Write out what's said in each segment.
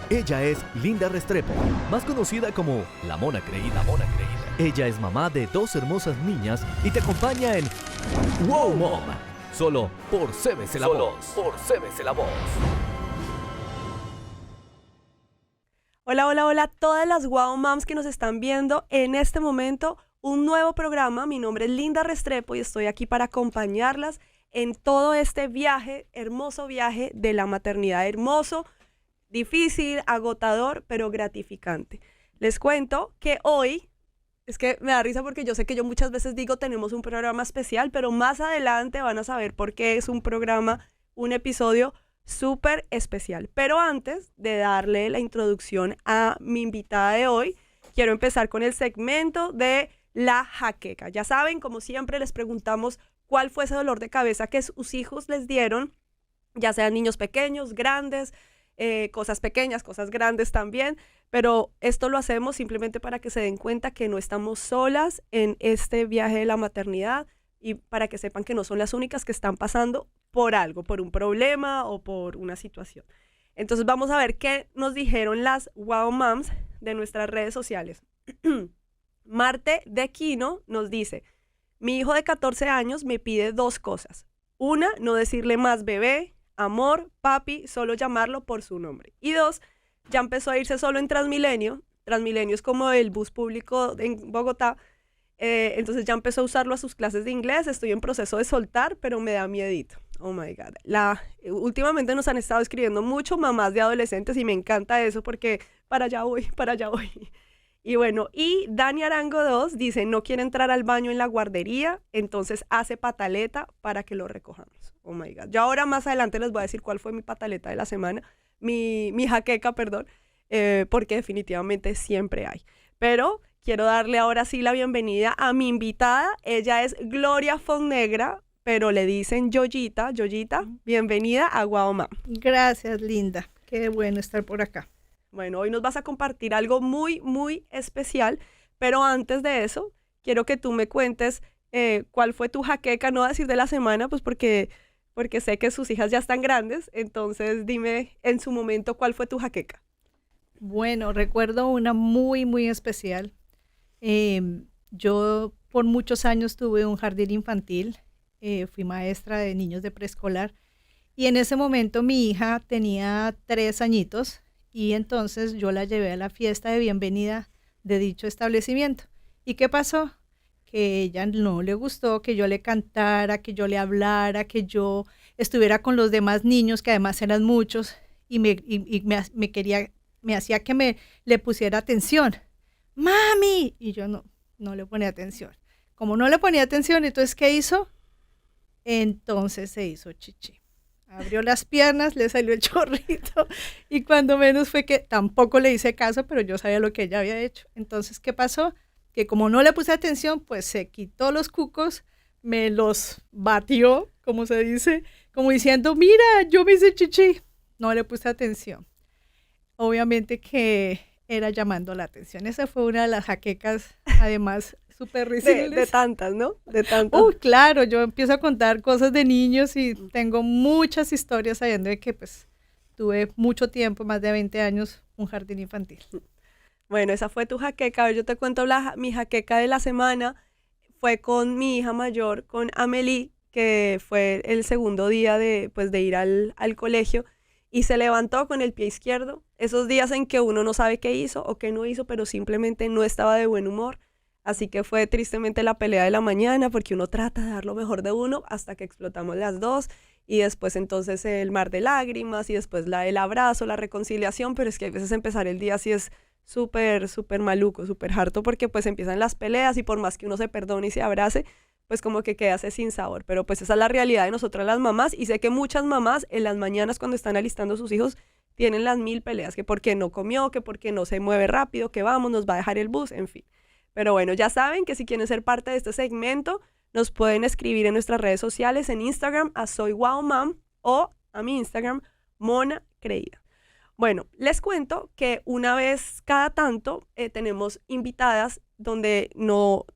Ella es Linda Restrepo, más conocida como La Mona Creída. Ella es mamá de 2 hermosas niñas y te acompaña en Wow Mom, solo por CBC La Voz. Hola, hola, hola a todas las Wow Moms que nos están viendo en este momento. Un nuevo programa. Mi nombre es Linda Restrepo y estoy aquí para acompañarlas en todo este viaje, hermoso viaje de la maternidad. Hermoso, difícil, agotador, pero gratificante. Les cuento que hoy, es que me da risa porque yo sé que yo muchas veces digo tenemos un programa especial, pero más adelante van a saber por qué es un programa, un episodio súper especial. Pero antes de darle la introducción a mi invitada de hoy, quiero empezar con el segmento de la jaqueca. Ya saben, como siempre, les preguntamos cuál fue ese dolor de cabeza que sus hijos les dieron, ya sean niños pequeños, grandes, cosas pequeñas, cosas grandes también, pero esto lo hacemos simplemente para que se den cuenta que no estamos solas en este viaje de la maternidad y para que sepan que no son las únicas que están pasando por algo, por un problema o por una situación. Entonces vamos a ver qué nos dijeron las Wow Moms de nuestras redes sociales. Marte de Quino nos dice: mi hijo de 14 años me pide 2 cosas. Una, no decirle más bebé, amor, papi, solo llamarlo por su nombre. Y 2, ya empezó a irse solo en Transmilenio. Transmilenio es como el bus público en Bogotá. Entonces ya empezó a usarlo a sus clases de inglés. Estoy en proceso de soltar, pero me da miedito. Oh my God. Últimamente nos han estado escribiendo mucho mamás de adolescentes y me encanta eso porque para allá voy. Y bueno, y Dani Arango 2 dice, no quiere entrar al baño en la guardería, entonces hace pataleta para que lo recojamos. Oh my God. Yo ahora más adelante les voy a decir cuál fue mi pataleta de la semana, mi jaqueca, perdón, porque definitivamente siempre hay. Pero quiero darle ahora sí la bienvenida a mi invitada. Ella es Gloria Fonnegra, pero le dicen Yoyita. Yoyita, bienvenida a Wow Mom. Gracias, Linda. Qué bueno estar por acá. Bueno, hoy nos vas a compartir algo muy, muy especial, pero antes de eso, quiero que tú me cuentes cuál fue tu jaqueca, no decir de la semana, pues porque sé que sus hijas ya están grandes, entonces dime en su momento cuál fue tu jaqueca. Bueno, recuerdo una muy, muy especial. Yo por muchos años tuve un jardín infantil, fui maestra de niños de preescolar y en ese momento mi hija tenía 3 añitos. Y entonces yo la llevé a la fiesta de bienvenida de dicho establecimiento. ¿Y qué pasó? Que ella no le gustó que yo le cantara, que yo le hablara, que yo estuviera con los demás niños, que además eran muchos, y me hacía que le pusiera atención. ¡Mami! Y yo no le ponía atención. Como no le ponía atención, entonces, ¿qué hizo? Entonces se hizo chichi. Abrió las piernas, le salió el chorrito y cuando menos fue que tampoco le hice caso, pero yo sabía lo que ella había hecho. Entonces, ¿qué pasó? Que como no le puse atención, pues se quitó los cucos, me los batió, como se dice, como diciendo, mira, yo me hice chichi. No le puse atención. Obviamente que era llamando la atención. Esa fue una de las jaquecas, además, súper risibles. De tantas, ¿no? De tantas. Claro, yo empiezo a contar cosas de niños y tengo muchas historias sabiendo de que pues tuve mucho tiempo, más de 20 años, un jardín infantil. Bueno, esa fue tu jaqueca. A ver, yo te cuento mi jaqueca de la semana. Fue con mi hija mayor, con Amelie, que fue el segundo día de ir al colegio y se levantó con el pie izquierdo. Esos días en que uno no sabe qué hizo o qué no hizo, pero simplemente no estaba de buen humor. Así que fue tristemente la pelea de la mañana porque uno trata de dar lo mejor de uno hasta que explotamos las dos y después entonces el mar de lágrimas y después el abrazo, la reconciliación, pero es que a veces empezar el día así es súper, súper maluco, súper harto porque pues empiezan las peleas y por más que uno se perdone y se abrace, pues como que queda sin sabor. Pero pues esa es la realidad de nosotras las mamás y sé que muchas mamás en las mañanas cuando están alistando a sus hijos tienen las 1000 peleas, que porque no comió, que porque no se mueve rápido, que vamos, nos va a dejar el bus, en fin. Pero bueno, ya saben que si quieren ser parte de este segmento, nos pueden escribir en nuestras redes sociales, en Instagram, a Soy Wow Mom o a mi Instagram, Mona Creída. Bueno, les cuento que una vez cada tanto tenemos invitadas donde no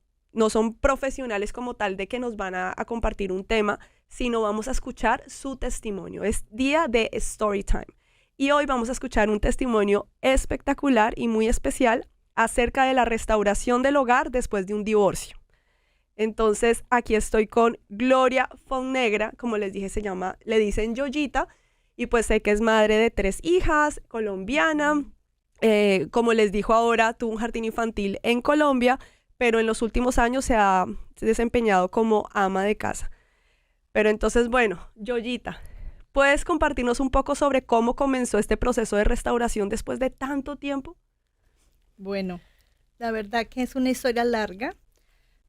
son profesionales como tal de que nos van a compartir un tema, sino vamos a escuchar su testimonio. Es día de story time. y hoy vamos a escuchar un testimonio espectacular y muy especial acerca de la restauración del hogar después de un divorcio. Entonces, aquí estoy con Gloria Fonnegra, como les dije, le dicen Yoyita, y pues sé que es madre de 3 hijas, colombiana. Como les dijo ahora, tuvo un jardín infantil en Colombia, pero en los últimos años se ha desempeñado como ama de casa. Pero entonces, bueno, Yoyita, ¿puedes compartirnos un poco sobre cómo comenzó este proceso de restauración después de tanto tiempo? Bueno, la verdad que es una historia larga,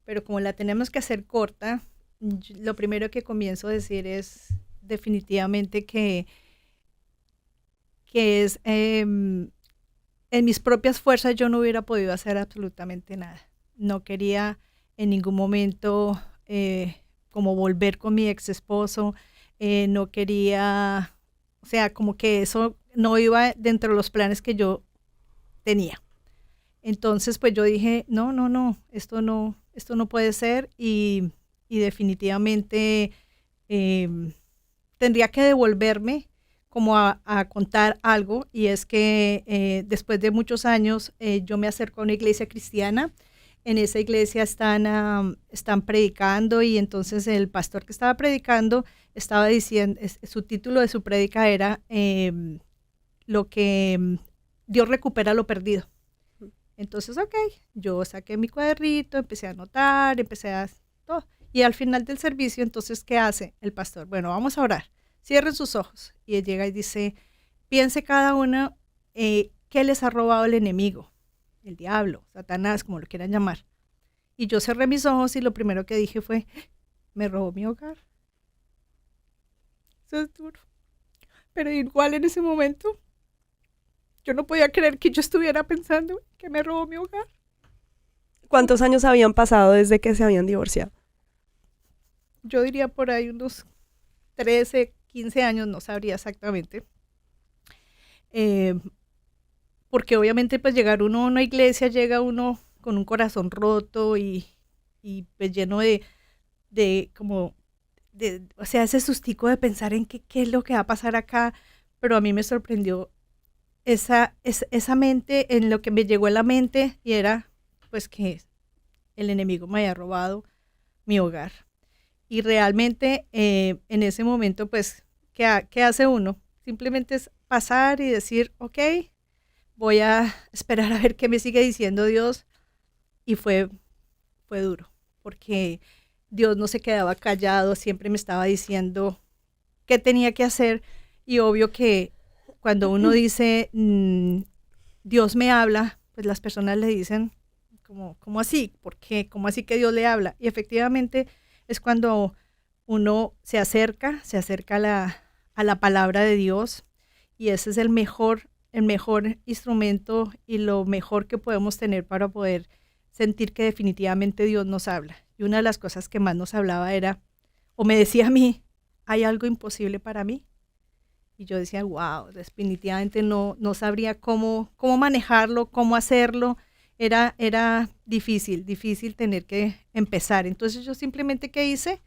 pero como la tenemos que hacer corta, lo primero que comienzo a decir es definitivamente que es en mis propias fuerzas yo no hubiera podido hacer absolutamente nada. No quería en ningún momento como volver con mi ex esposo, no quería, o sea, como que eso no iba dentro de los planes que yo tenía. Entonces, pues yo dije, no, esto no puede ser y definitivamente tendría que devolverme como a contar algo, y es que después de muchos años yo me acerco a una iglesia cristiana. En esa iglesia están predicando, y entonces el pastor que estaba predicando estaba diciendo, su título de su prédica era lo que Dios recupera lo perdido. Entonces, ok, yo saqué mi cuadernito, empecé a anotar, empecé a todo. Y al final del servicio, entonces, ¿qué hace el pastor? Bueno, vamos a orar. Cierren sus ojos. Y él llega y dice, piense cada uno qué les ha robado el enemigo, el diablo, Satanás, como lo quieran llamar. Y yo cerré mis ojos y lo primero que dije fue, me robó mi hogar. Eso es duro. Pero igual en ese momento, yo no podía creer que yo estuviera pensando que me robó mi hogar. ¿Cuántos años habían pasado desde que se habían divorciado? Yo diría por ahí unos 13, 15 años, no sabría exactamente. Porque obviamente pues llegar uno a una iglesia, llega uno con un corazón roto y pues lleno o sea, ese sustico de pensar en qué es lo que va a pasar acá. Pero a mí me sorprendió esa mente, en lo que me llegó a la mente, y era pues que el enemigo me había robado mi hogar. Y realmente en ese momento pues, ¿qué hace uno? Simplemente es pasar y decir, ok, voy a esperar a ver qué me sigue diciendo Dios. Y fue duro, porque Dios no se quedaba callado, siempre me estaba diciendo qué tenía que hacer. Y obvio que cuando uno dice, Dios me habla, pues las personas le dicen, ¿cómo así? ¿Por qué? ¿Cómo así que Dios le habla? Y efectivamente es cuando uno se acerca a la palabra de Dios, y ese es el mejor instrumento y lo mejor que podemos tener para poder sentir que definitivamente Dios nos habla. Y una de las cosas que más nos hablaba era, o me decía a mí, ¿hay algo imposible para mí? Y yo decía, wow, definitivamente no sabría cómo manejarlo, cómo hacerlo. Era difícil tener que empezar. Entonces yo simplemente, ¿qué hice?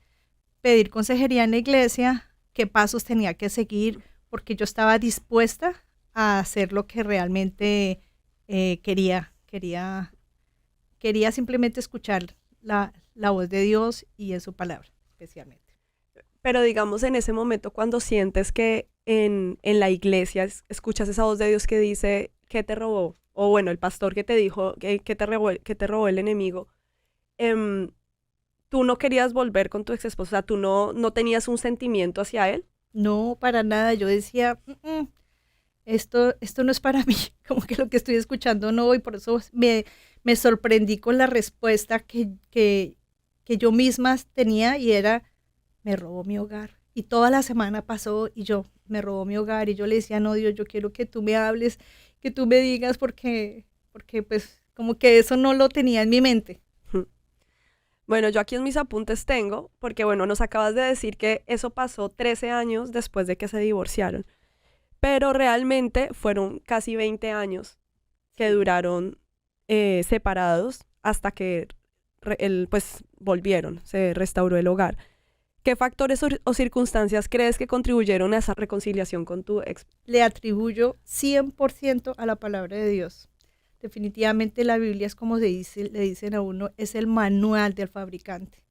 Pedir consejería en la iglesia, qué pasos tenía que seguir, porque yo estaba dispuesta a hacer lo que realmente quería simplemente escuchar la voz de Dios y en su palabra, especialmente. Pero digamos, en ese momento cuando sientes que en la iglesia escuchas esa voz de Dios que dice, ¿qué te robó? O bueno, el pastor que te dijo que te robó el enemigo, ¿tú no querías volver con tu ex esposo? O sea, ¿tú no tenías un sentimiento hacia él? No, para nada. Yo decía, esto no es para mí, como que lo que estoy escuchando no, y por eso me sorprendí con la respuesta que yo misma tenía, y era, me robó mi hogar. Y toda la semana pasó y me robó mi hogar, y yo le decía, no, Dios, yo quiero que tú me hables, que tú me digas, porque pues como que eso no lo tenía en mi mente. Bueno, yo aquí en mis apuntes tengo, porque bueno, nos acabas de decir que eso pasó 13 años después de que se divorciaron, pero realmente fueron casi 20 años que duraron separados hasta que pues volvieron, se restauró el hogar. ¿Qué factores o circunstancias crees que contribuyeron a esa reconciliación con tu ex? Le atribuyo 100% a la palabra de Dios. Definitivamente la Biblia es como le dicen a uno, es el manual del fabricante.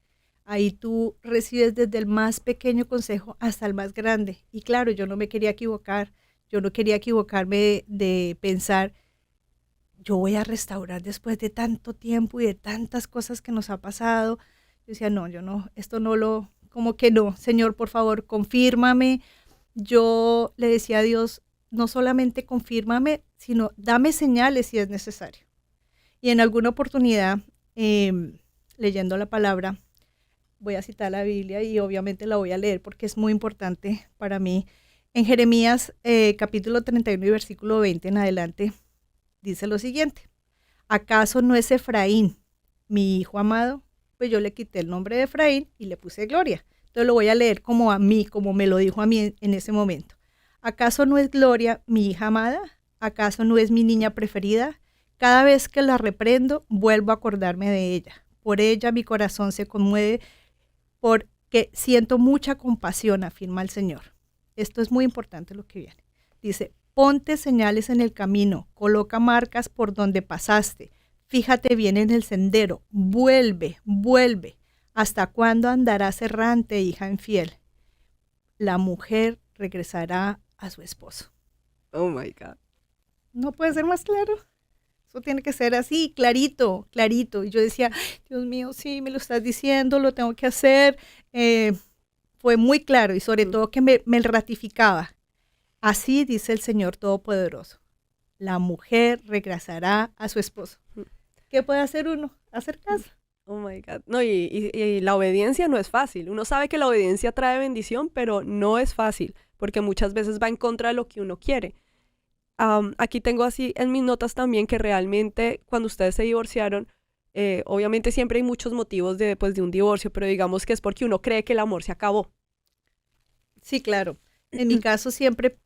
Ahí tú recibes desde el más pequeño consejo hasta el más grande. Y claro, yo no me quería equivocar. Yo no quería equivocarme de pensar, yo voy a restaurar después de tanto tiempo y de tantas cosas que nos ha pasado. Yo decía, no, yo no, esto no lo, como que no, Señor, por favor, confírmame. Yo le decía a Dios, no solamente confírmame, sino dame señales si es necesario. Y en alguna oportunidad, leyendo la palabra, voy a citar la Biblia y obviamente la voy a leer porque es muy importante para mí. En Jeremías capítulo 31 y versículo 20 en adelante, dice lo siguiente: ¿acaso no es Efraín mi hijo amado? Pues yo le quité el nombre de Efraín y le puse Gloria. Entonces lo voy a leer como a mí, como me lo dijo a mí en ese momento. ¿Acaso no es Gloria mi hija amada? ¿Acaso no es mi niña preferida? Cada vez que la reprendo, vuelvo a acordarme de ella. Por ella mi corazón se conmueve, porque siento mucha compasión, afirma el Señor. Esto es muy importante lo que viene. Dice, ponte señales en el camino, coloca marcas por donde pasaste, fíjate bien en el sendero, vuelve, vuelve. ¿Hasta cuándo andarás errante, hija infiel? La mujer regresará a su esposo. Oh my God. No puede ser más claro. Eso tiene que ser así, clarito, clarito. Y yo decía, Dios mío, sí, me lo estás diciendo, lo tengo que hacer. Fue muy claro y sobre todo que me ratificaba. Así dice el Señor Todopoderoso. La mujer regresará a su esposo. ¿Qué puede hacer uno? Hacer caso. Oh my God. No, y la obediencia no es fácil. Uno sabe que la obediencia trae bendición, pero no es fácil, porque muchas veces va en contra de lo que uno quiere. Aquí tengo así en mis notas también que realmente cuando ustedes se divorciaron, obviamente siempre hay muchos motivos de un divorcio, pero digamos que es porque uno cree que el amor se acabó. Sí, claro. En mi caso siempre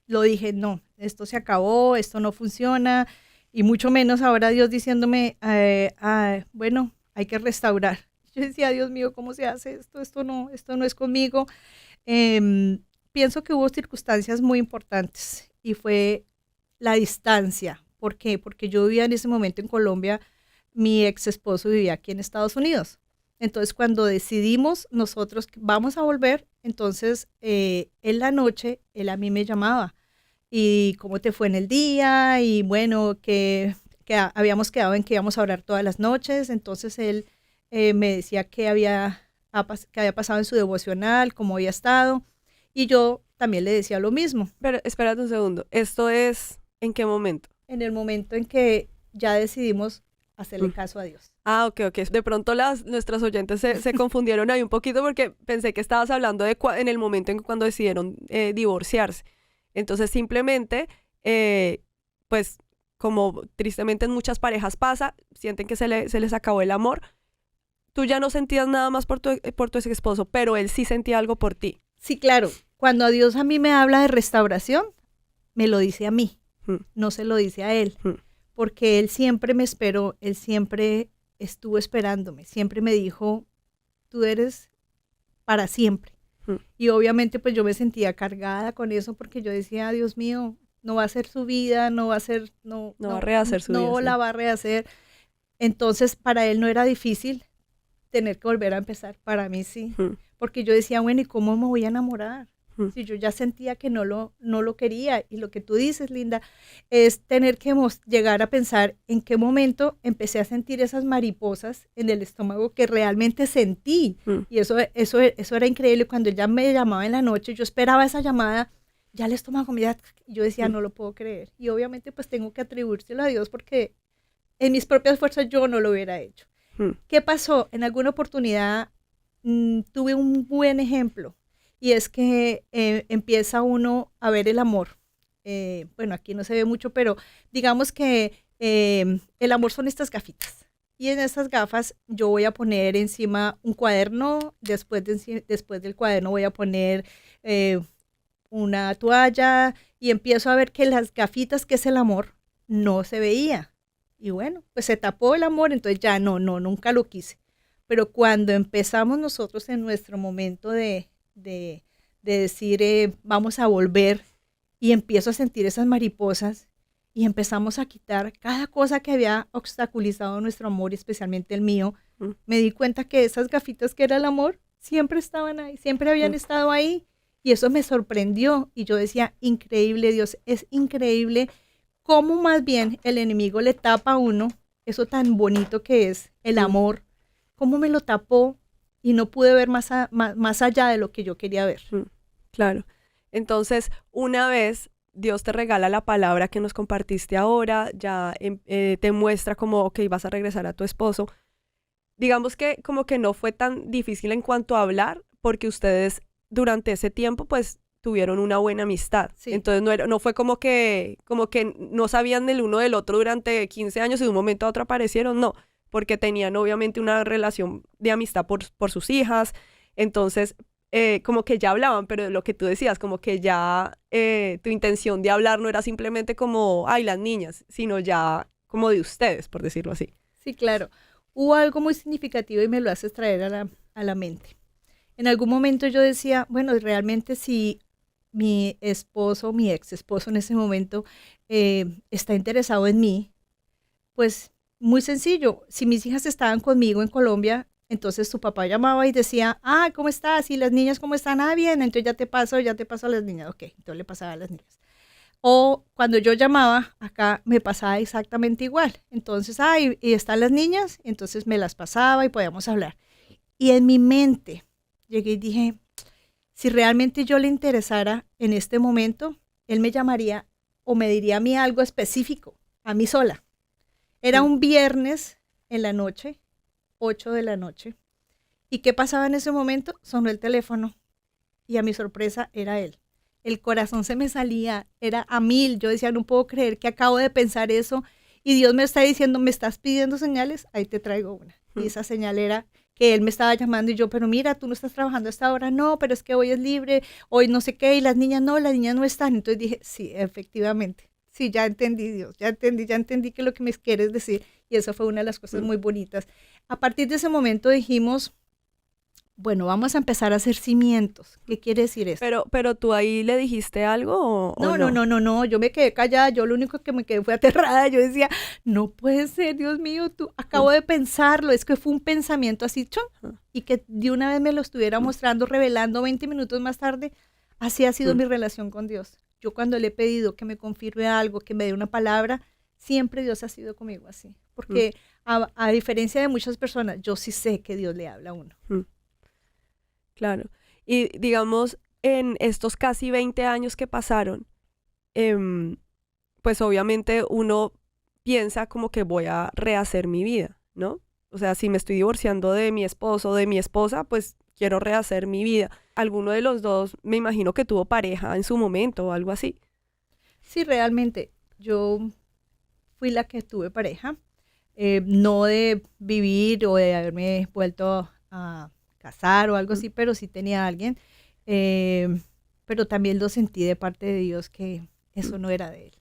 lo dije, no, esto se acabó, esto no funciona, y mucho menos ahora Dios diciéndome, bueno, hay que restaurar. Yo decía, Dios mío, ¿cómo se hace esto? Esto no es conmigo. Pienso que hubo circunstancias muy importantes y fue la distancia. ¿Por qué? Porque yo vivía en ese momento en Colombia, mi ex esposo vivía aquí en Estados Unidos. Entonces, cuando decidimos nosotros vamos a volver, entonces en la noche él a mí me llamaba. ¿Y cómo te fue en el día? Y bueno, que habíamos quedado en que íbamos a orar todas las noches. Entonces él me decía que había pasado en su devocional, cómo había estado. Y yo también le decía lo mismo. Pero espérate un segundo. ¿Esto es en qué momento? En el momento en que ya decidimos hacerle caso a Dios. Ah, ok. De pronto nuestras oyentes se confundieron ahí un poquito porque pensé que estabas hablando de en el momento en que cuando decidieron divorciarse. Entonces simplemente, pues como tristemente en muchas parejas pasa, sienten que se les acabó el amor. Tú ya no sentías nada más por tu ex esposo, pero él sí sentía algo por ti. Sí, claro. Cuando Dios a mí me habla de restauración, me lo dice a mí, no se lo dice a él. Porque él siempre me esperó, él siempre estuvo esperándome, siempre me dijo, tú eres para siempre. Y obviamente pues yo me sentía cargada con eso porque yo decía, Dios mío, no va a ser su vida, no va a rehacer su vida. No la va a rehacer. Entonces para él no era difícil tener que volver a empezar, para mí sí. Porque yo decía, bueno, ¿y cómo me voy a enamorar? Si yo ya sentía que no lo quería. Y lo que tú dices, Linda, es tener que llegar a pensar en qué momento empecé a sentir esas mariposas en el estómago que realmente sentí. Y eso era increíble. Cuando ella me llamaba en la noche, yo esperaba esa llamada, ya el estómago me y yo decía, no lo puedo creer. Y obviamente pues tengo que atribuírselo a Dios porque en mis propias fuerzas yo no lo hubiera hecho. ¿Qué pasó? En alguna oportunidad tuve un buen ejemplo. Y es que empieza uno a ver el amor. Bueno, aquí no se ve mucho, pero digamos que el amor son estas gafitas. Y en estas gafas yo voy a poner encima un cuaderno, después del cuaderno voy a poner una toalla y empiezo a ver que las gafitas, que es el amor, no se veía. Y bueno, pues se tapó el amor, entonces ya nunca lo quise. pero cuando empezamos nosotros en nuestro momento de decir, vamos a volver, y empiezo a sentir esas mariposas, y empezamos a quitar cada cosa que había obstaculizado nuestro amor, especialmente el mío, me di cuenta que esas gafitas que era el amor, siempre estaban ahí, siempre habían estado ahí, y eso me sorprendió, y yo decía, increíble Dios, es increíble cómo más bien el enemigo le tapa a uno eso tan bonito que es el amor, cómo me lo tapó, y no pude ver más allá de lo que yo quería ver. Claro. Entonces, una vez Dios te regala la palabra que nos compartiste ahora, ya te muestra como, ok, vas a regresar a tu esposo. Digamos que como que no fue tan difícil en cuanto a hablar, porque ustedes durante ese tiempo pues tuvieron una buena amistad. Sí. Entonces no fue como que no sabían del uno del otro durante 15 años y de un momento a otro aparecieron, no, porque tenían obviamente una relación de amistad por sus hijas. Entonces como que ya hablaban, pero lo que tú decías, como que ya tu intención de hablar no era simplemente como, ay, las niñas, sino ya como de ustedes, por decirlo así. Sí, claro. Hubo algo muy significativo y me lo haces traer a la mente. En algún momento yo decía, bueno, realmente si mi esposo, mi ex esposo en ese momento está interesado en mí, pues muy sencillo, si mis hijas estaban conmigo en Colombia, entonces su papá llamaba y decía, ¿cómo estás? ¿Y las niñas cómo están? Bien, entonces ya te paso a las niñas. Ok, entonces le pasaba a las niñas. O cuando yo llamaba, acá me pasaba exactamente igual. Entonces, y están las niñas, entonces me las pasaba y podíamos hablar. Y en mi mente llegué y dije, si realmente yo le interesara en este momento, él me llamaría o me diría a mí algo específico, a mí sola. Era un viernes en la noche, 8 de la noche. ¿Y qué pasaba en ese momento? Sonó el teléfono y a mi sorpresa era él. El corazón se me salía, era a 1000. Yo decía, no puedo creer que acabo de pensar eso y Dios me está diciendo, ¿me estás pidiendo señales? Ahí te traigo una. Y esa señal era que él me estaba llamando y yo, pero mira, tú no estás trabajando a esta hora. No, pero es que hoy es libre, hoy no sé qué, y las niñas no están. Entonces dije, sí, efectivamente. Sí, ya entendí, Dios, ya entendí que lo que me quieres decir. Y eso fue una de las cosas muy bonitas. A partir de ese momento dijimos, bueno, vamos a empezar a hacer cimientos. ¿Qué quiere decir eso? Pero tú ahí le dijiste algo o no. No, yo me quedé callada, yo lo único que me quedé fue aterrada, yo decía, no puede ser, Dios mío, tú acabo de pensarlo, es que fue un pensamiento así, chon, y que de una vez me lo estuviera mostrando, revelando 20 minutos más tarde, así ha sido mi relación con Dios. Yo cuando le he pedido que me confirme algo, que me dé una palabra, siempre Dios ha sido conmigo así, porque a diferencia de muchas personas, yo sí sé que Dios le habla a uno. Claro. Y digamos, en estos casi 20 años que pasaron, pues obviamente uno piensa como que voy a rehacer mi vida, ¿no? O sea, si me estoy divorciando de mi esposo o de mi esposa, pues quiero rehacer mi vida. Alguno de los dos, me imagino que tuvo pareja en su momento o algo así. Sí, realmente, yo fui la que tuve pareja, no de vivir o de haberme vuelto a casar o algo así, pero sí tenía a alguien, pero también lo sentí de parte de Dios que eso no era de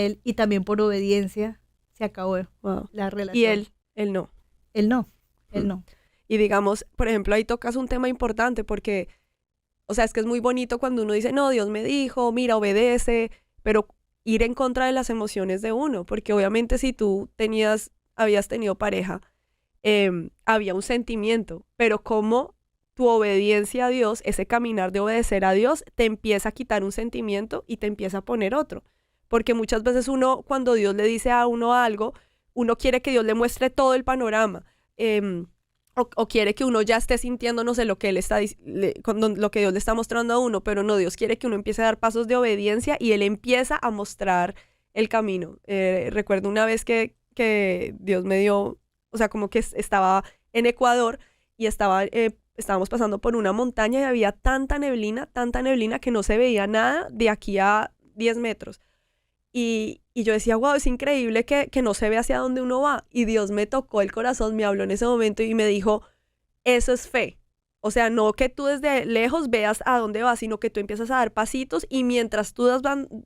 él, y también por obediencia se acabó la relación. Y él no. Él no. Y digamos, por ejemplo, ahí tocas un tema importante porque, o sea, es que es muy bonito cuando uno dice, no, Dios me dijo, mira, obedece, pero ir en contra de las emociones de uno, porque obviamente si tú habías tenido pareja, había un sentimiento, pero como tu obediencia a Dios, ese caminar de obedecer a Dios, te empieza a quitar un sentimiento y te empieza a poner otro. Porque muchas veces uno, cuando Dios le dice a uno algo, uno quiere que Dios le muestre todo el panorama, o quiere que uno ya esté sintiendo, no sé, lo que lo que Dios le está mostrando a uno, pero no, Dios quiere que uno empiece a dar pasos de obediencia y Él empieza a mostrar el camino. Recuerdo una vez que Dios me dio, o sea, como que estaba en Ecuador y estábamos pasando por una montaña y había tanta neblina que no se veía nada de aquí a 10 metros. Y yo decía, wow, es increíble que no se ve hacia dónde uno va. Y Dios me tocó el corazón, me habló en ese momento y me dijo, eso es fe. O sea, no que tú desde lejos veas a dónde vas, sino que tú empiezas a dar pasitos y mientras tú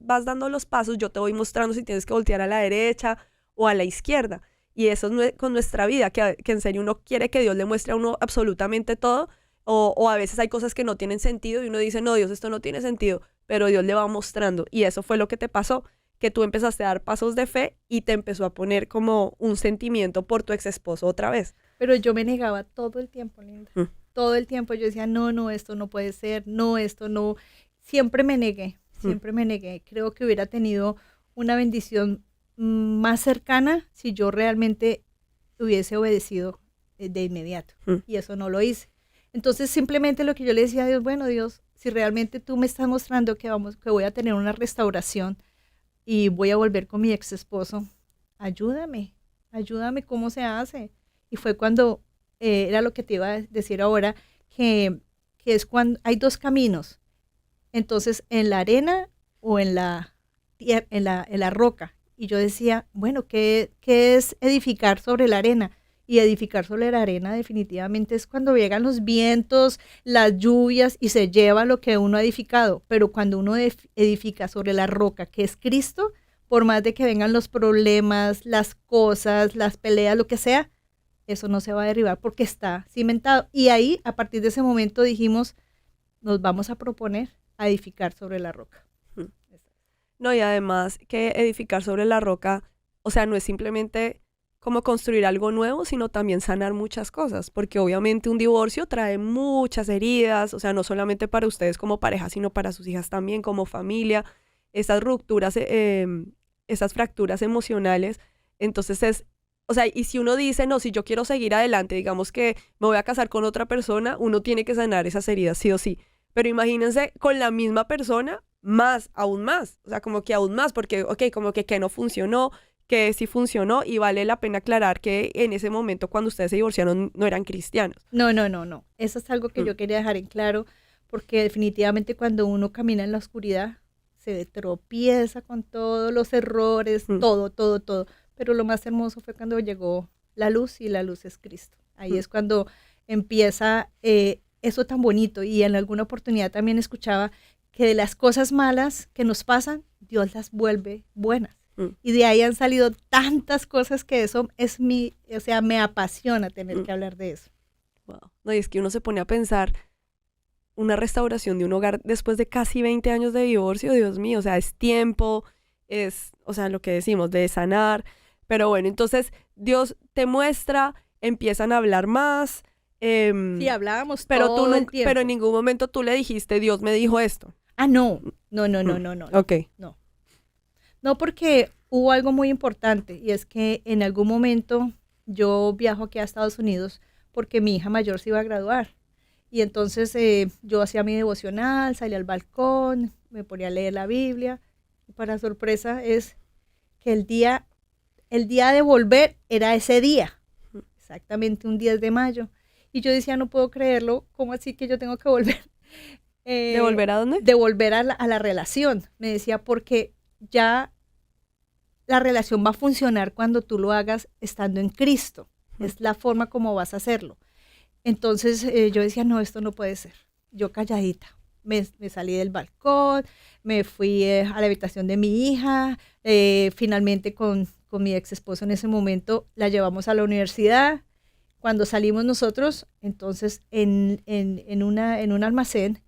vas dando los pasos, yo te voy mostrando si tienes que voltear a la derecha o a la izquierda. Y eso es con nuestra vida, que en serio uno quiere que Dios le muestre a uno absolutamente todo, o a veces hay cosas que no tienen sentido y uno dice, no, Dios, esto no tiene sentido, pero Dios le va mostrando. Y eso fue lo que te pasó, que tú empezaste a dar pasos de fe y te empezó a poner como un sentimiento por tu ex esposo otra vez. Pero yo me negaba todo el tiempo, Linda. Todo el tiempo yo decía, no, esto no puede ser, no, esto no. Siempre me negué. Creo que hubiera tenido una bendición más cercana si yo realmente hubiese obedecido de inmediato. Y eso no lo hice. Entonces simplemente lo que yo le decía a Dios, bueno, Dios, si realmente tú me estás mostrando que voy a tener una restauración y voy a volver con mi ex esposo, ayúdame cómo se hace. Y fue cuando, era lo que te iba a decir ahora, que es cuando hay dos caminos. Entonces, en la arena o en la roca. Y yo decía, bueno, ¿qué es edificar sobre la arena? Y edificar sobre la arena definitivamente es cuando llegan los vientos, las lluvias y se lleva lo que uno ha edificado. Pero cuando uno edifica sobre la roca, que es Cristo, por más de que vengan los problemas, las cosas, las peleas, lo que sea, eso no se va a derribar porque está cimentado. Y ahí, a partir de ese momento, dijimos, nos vamos a proponer a edificar sobre la roca. No, y además que edificar sobre la roca, o sea, no es simplemente como construir algo nuevo, sino también sanar muchas cosas, porque obviamente un divorcio trae muchas heridas, o sea, no solamente para ustedes como pareja, sino para sus hijas también como familia, esas rupturas, esas fracturas emocionales. Entonces o sea, y si uno dice, no, si yo quiero seguir adelante, digamos que me voy a casar con otra persona, uno tiene que sanar esas heridas, sí o sí. Pero imagínense con la misma persona, aún más, o sea, como que aún más, porque, ok, como que no funcionó, que sí funcionó, y vale la pena aclarar que en ese momento cuando ustedes se divorciaron no eran cristianos. No. Eso es algo que yo quería dejar en claro, porque definitivamente cuando uno camina en la oscuridad, se tropieza con todos los errores, todo. Pero lo más hermoso fue cuando llegó la luz, y la luz es Cristo. Ahí es cuando empieza eso tan bonito. Y en alguna oportunidad también escuchaba que de las cosas malas que nos pasan, Dios las vuelve buenas. Y de ahí han salido tantas cosas que eso es o sea, me apasiona tener que hablar de eso. Wow. No, y es que uno se pone a pensar, una restauración de un hogar después de casi 20 años de divorcio, Dios mío, o sea, es tiempo, o sea, lo que decimos, de sanar. Pero bueno, entonces Dios te muestra, empiezan a hablar más. Sí, hablábamos pero todo el tiempo. Pero en ningún momento tú le dijiste, Dios me dijo esto. Ah, no. Ok. No, porque hubo algo muy importante, y es que en algún momento yo viajo aquí a Estados Unidos porque mi hija mayor se iba a graduar. Y entonces yo hacía mi devocional, salía al balcón, me ponía a leer la Biblia. Y para sorpresa es que el día de volver era ese día, exactamente un 10 de mayo. Y yo decía, no puedo creerlo, ¿cómo así que yo tengo que volver? ¿De volver a dónde? De volver a la relación. Me decía, porque ya la relación va a funcionar cuando tú lo hagas estando en Cristo. Es la forma como vas a hacerlo. Entonces yo decía, no, esto no puede ser. Yo calladita. Me salí del balcón, me fui a la habitación de mi hija, finalmente con mi ex esposo en ese momento la llevamos a la universidad. Cuando salimos nosotros, entonces en un almacén,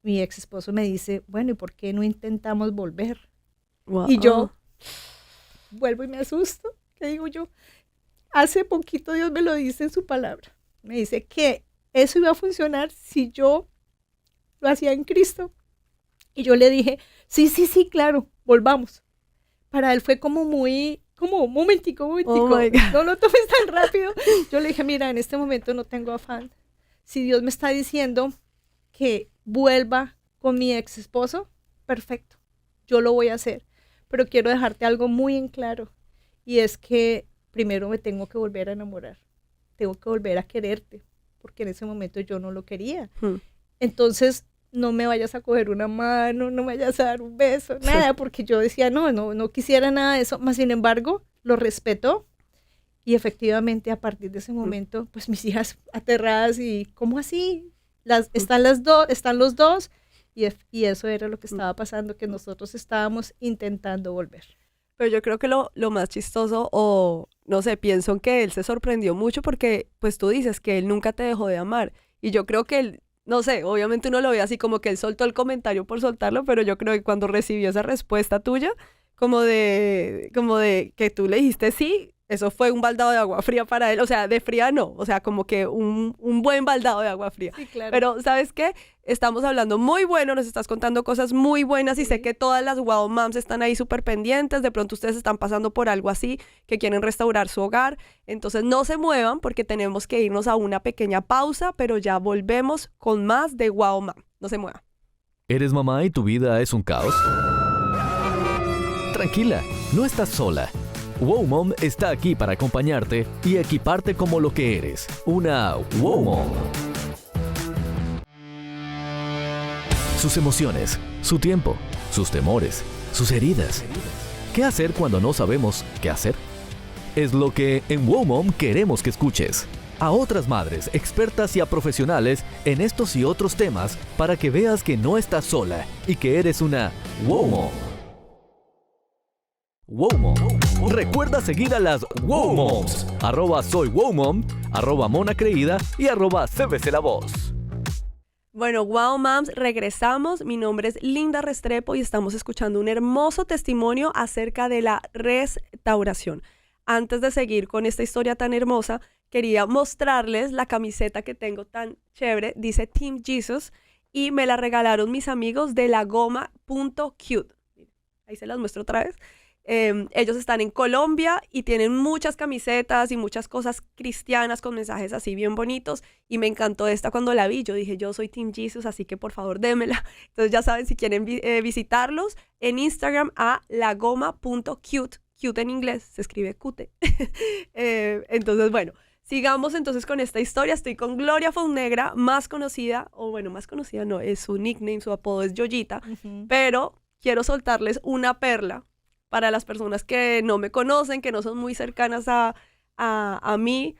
mi ex esposo me dice, bueno, ¿y por qué no intentamos volver? Wow. Y yo vuelvo y me asusto. ¿Qué digo yo? Hace poquito Dios me lo dice en su palabra. Me dice que eso iba a funcionar si yo lo hacía en Cristo. Y yo le dije, sí, claro, volvamos. Para él fue como un momentico. Oh my God. No lo tomes tan rápido. Yo le dije, mira, en este momento no tengo afán. Si Dios me está diciendo que vuelva con mi ex esposo, perfecto, yo lo voy a hacer. Pero quiero dejarte algo muy en claro. Y es que primero me tengo que volver a enamorar. Tengo que volver a quererte. Porque en ese momento yo no lo quería. Entonces, no me vayas a coger una mano, no me vayas a dar un beso, nada, porque yo decía, no quisiera nada de eso, más sin embargo, lo respetó, y efectivamente a partir de ese momento, pues mis hijas aterradas, y ¿cómo así? Están los dos, y eso era lo que estaba pasando, que nosotros estábamos intentando volver. Pero yo creo que lo más chistoso, o no sé, pienso en que él se sorprendió mucho porque, pues tú dices que él nunca te dejó de amar. Y yo creo que él, no sé, obviamente uno lo ve así como que él soltó el comentario por soltarlo, pero yo creo que cuando recibió esa respuesta tuya, como de que tú le dijiste sí, eso fue un baldado de agua fría para él. O sea, de fría no, o sea, como que un buen baldado de agua fría. Sí, claro. Pero, ¿sabes qué? Estamos hablando muy bueno, nos estás contando cosas muy buenas y sé que todas las wow moms están ahí súper pendientes. De pronto ustedes están pasando por algo así, que quieren restaurar su hogar. Entonces no se muevan porque tenemos que irnos a una pequeña pausa, pero ya volvemos con más de Wow Mom. No se muevan. ¿Eres mamá y tu vida es un caos? Tranquila, no estás sola. Wow Mom está aquí para acompañarte y equiparte como lo que eres, una Wow Mom. Sus emociones, su tiempo, sus temores, sus heridas. ¿Qué hacer cuando no sabemos qué hacer? Es lo que en Wow Mom queremos que escuches. A otras madres, expertas y a profesionales en estos y otros temas para que veas que no estás sola y que eres una Wow Mom. Wow Mom. Recuerda seguir a las Wow Moms. @soywowmom, @monacreída y @cbc la voz. Bueno, Wow Moms, regresamos. Mi nombre es Linda Restrepo y estamos escuchando un hermoso testimonio acerca de la restauración. Antes de seguir con esta historia tan hermosa, quería mostrarles la camiseta que tengo tan chévere. Dice Team Jesus y me la regalaron mis amigos de lagoma.cute. Ahí se las muestro otra vez. Ellos están en Colombia y tienen muchas camisetas y muchas cosas cristianas con mensajes así bien bonitos y me encantó esta cuando la vi. Yo dije, yo soy Team Jesus, así que por favor démela. Entonces ya saben, si quieren visitarlos en Instagram @lagoma.cute. Cute en inglés, se escribe cute. Entonces, bueno, sigamos entonces con esta historia. Estoy con Gloria Fonnegra, más conocida, o bueno, más conocida no, es su nickname, su apodo es Yoyita, pero quiero soltarles una perla para las personas que no me conocen, que no son muy cercanas a mí.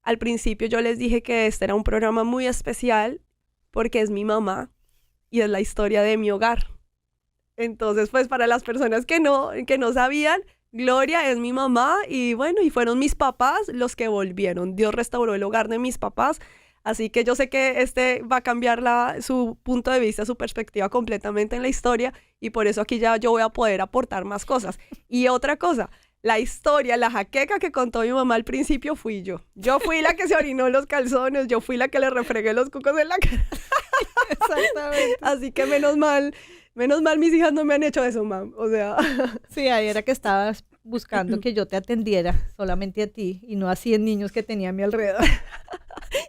Al principio yo les dije que este era un programa muy especial porque es mi mamá y es la historia de mi hogar. Entonces, pues para las personas que no sabían, Gloria es mi mamá y bueno, y fueron mis papás los que volvieron. Dios restauró el hogar de mis papás. Así que yo sé que este va a cambiar su punto de vista, su perspectiva completamente en la historia y por eso aquí ya yo voy a poder aportar más cosas. Y otra cosa, la historia, la jaqueca que contó mi mamá al principio fui yo. Yo fui la que se orinó los calzones, yo fui la que le refregué los cucos en la cara. Exactamente. Así que menos mal mis hijas no me han hecho eso, mam. O sea... Sí, ahí era que estabas buscando que yo te atendiera solamente a ti y no a 100 niños que tenía a mi alrededor.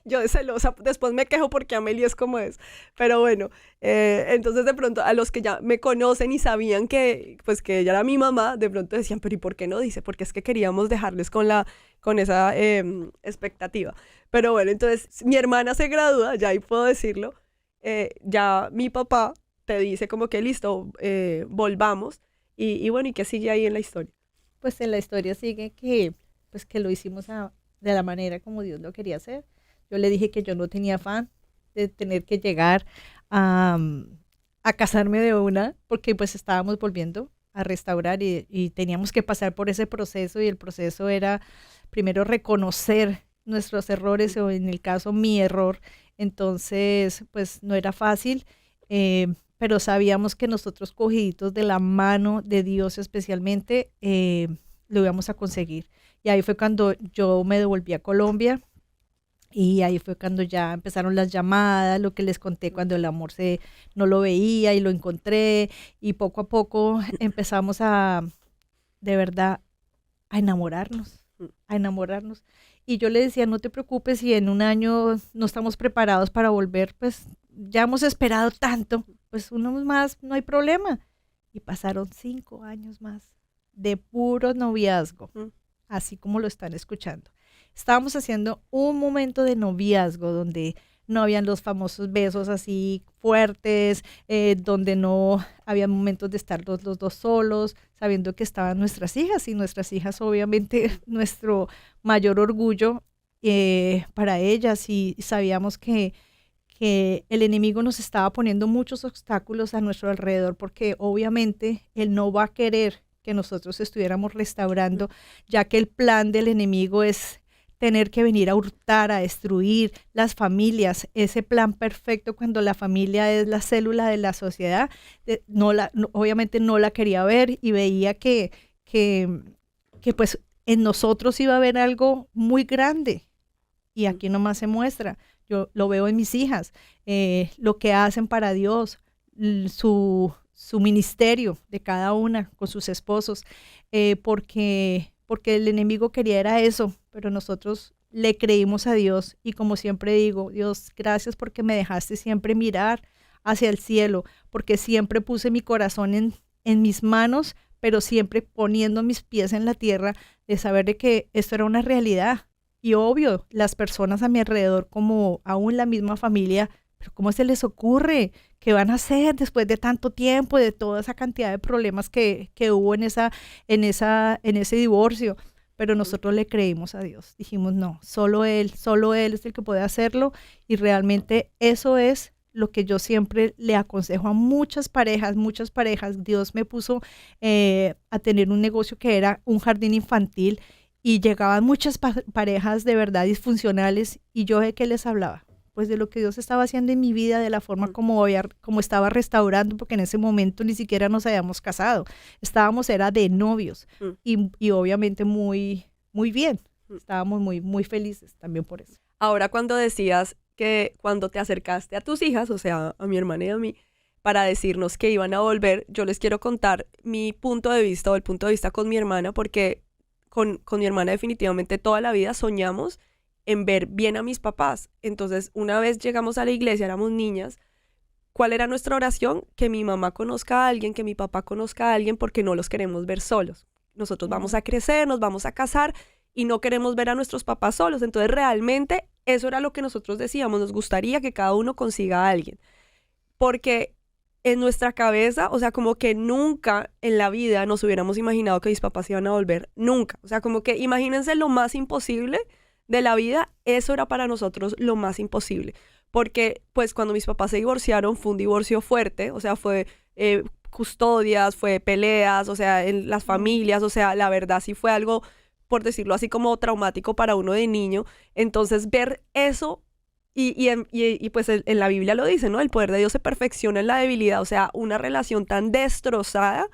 Yo de celosa, después me quejo porque Amelie es como es, pero bueno, entonces de pronto a los que ya me conocen y sabían que ella era mi mamá, de pronto decían, pero ¿y por qué no dice? Porque es que queríamos dejarles con esa expectativa. Pero bueno, entonces mi hermana se gradúa, ya ahí puedo decirlo, ya mi papá te dice como que listo, volvamos, y bueno, ¿y qué sigue ahí en la historia? Pues en la historia sigue que lo hicimos de la manera como Dios lo quería hacer. Yo le dije que yo no tenía afán de tener que llegar a casarme de una, porque pues estábamos volviendo a restaurar y teníamos que pasar por ese proceso y el proceso era primero reconocer nuestros errores o en el caso mi error. Entonces pues no era fácil, pero sabíamos que nosotros cogiditos de la mano de Dios especialmente lo íbamos a conseguir. Y ahí fue cuando yo me devolví a Colombia y ahí fue cuando ya empezaron las llamadas, lo que les conté cuando el amor no lo veía y lo encontré y poco a poco empezamos de verdad a enamorarnos. Y yo le decía, no te preocupes si en un año no estamos preparados para volver, pues ya hemos esperado tanto, pues uno más, no hay problema. Y pasaron 5 años más de puro noviazgo, así como lo están escuchando. Estábamos haciendo un momento de noviazgo donde no habían los famosos besos así fuertes, donde no había momentos de estar los dos solos, sabiendo que estaban nuestras hijas y nuestras hijas obviamente nuestro mayor orgullo para ellas y sabíamos que el enemigo nos estaba poniendo muchos obstáculos a nuestro alrededor porque obviamente él no va a querer que nosotros estuviéramos restaurando, ya que el plan del enemigo es tener que venir a hurtar, a destruir las familias, ese plan perfecto cuando la familia es la célula de la sociedad, obviamente no la quería ver y veía que pues en nosotros iba a haber algo muy grande y aquí nomás se muestra. Yo lo veo en mis hijas, lo que hacen para Dios, su ministerio de cada una con sus esposos, porque el enemigo quería era eso, pero nosotros le creímos a Dios y como siempre digo, Dios, gracias porque me dejaste siempre mirar hacia el cielo, porque siempre puse mi corazón en mis manos, pero siempre poniendo mis pies en la tierra, de saber de que esto era una realidad. Y obvio, las personas a mi alrededor, como aún la misma familia, pero ¿cómo se les ocurre? ¿Qué van a hacer después de tanto tiempo, de toda esa cantidad de problemas que hubo en ese divorcio? Pero nosotros le creímos a Dios. Dijimos, no, solo Él es el que puede hacerlo. Y realmente eso es lo que yo siempre le aconsejo a muchas parejas. Dios me puso a tener un negocio que era un jardín infantil y llegaban muchas parejas de verdad disfuncionales y yo de qué les hablaba. Pues de lo que Dios estaba haciendo en mi vida, de la forma como estaba restaurando, porque en ese momento ni siquiera nos habíamos casado, era de novios y obviamente muy, muy bien, estábamos muy, muy felices también por eso. Ahora cuando decías que cuando te acercaste a tus hijas, o sea, a mi hermana y a mí, para decirnos que iban a volver, yo les quiero contar mi punto de vista o el punto de vista con mi hermana, porque con mi hermana definitivamente toda la vida soñamos en ver bien a mis papás. Entonces, una vez llegamos a la iglesia, éramos niñas, ¿cuál era nuestra oración? Que mi mamá conozca a alguien, que mi papá conozca a alguien, porque no los queremos ver solos. Nosotros vamos a crecer, nos vamos a casar y no queremos ver a nuestros papás solos. Entonces, realmente, eso era lo que nosotros decíamos. Nos gustaría que cada uno consiga a alguien. Porque en nuestra cabeza, o sea, como que nunca en la vida nos hubiéramos imaginado que mis papás iban a volver. Nunca. O sea, como que imagínense lo más imposible de la vida, eso era para nosotros lo más imposible, porque pues cuando mis papás se divorciaron fue un divorcio fuerte, o sea, fue custodias, fue peleas, o sea, en las familias, o sea, la verdad sí fue algo, por decirlo así, como traumático para uno de niño. Entonces ver eso, y pues en la Biblia lo dice, ¿no? El poder de Dios se perfecciona en la debilidad, o sea, una relación tan destrozada,